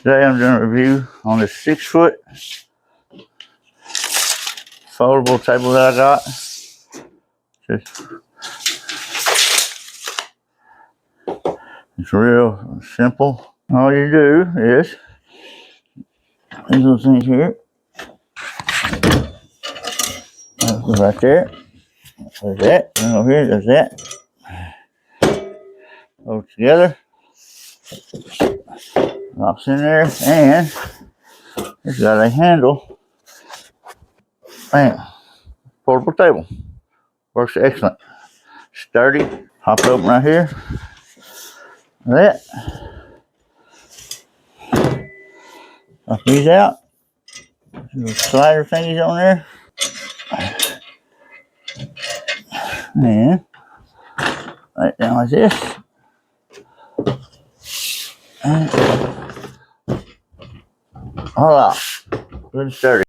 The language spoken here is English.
Today I'm doing a review on this 6-foot foldable table that I got. It's real simple. All you do is these little things here. Right there. There's that. And over here, there's that. Go together. Locks in there, and it's got a handle. Bam. Portable table. Works excellent. Sturdy. Pop it open right here. That. Pop these out. Little slider thingies on there. And right down like this. And all out. Good and sturdy.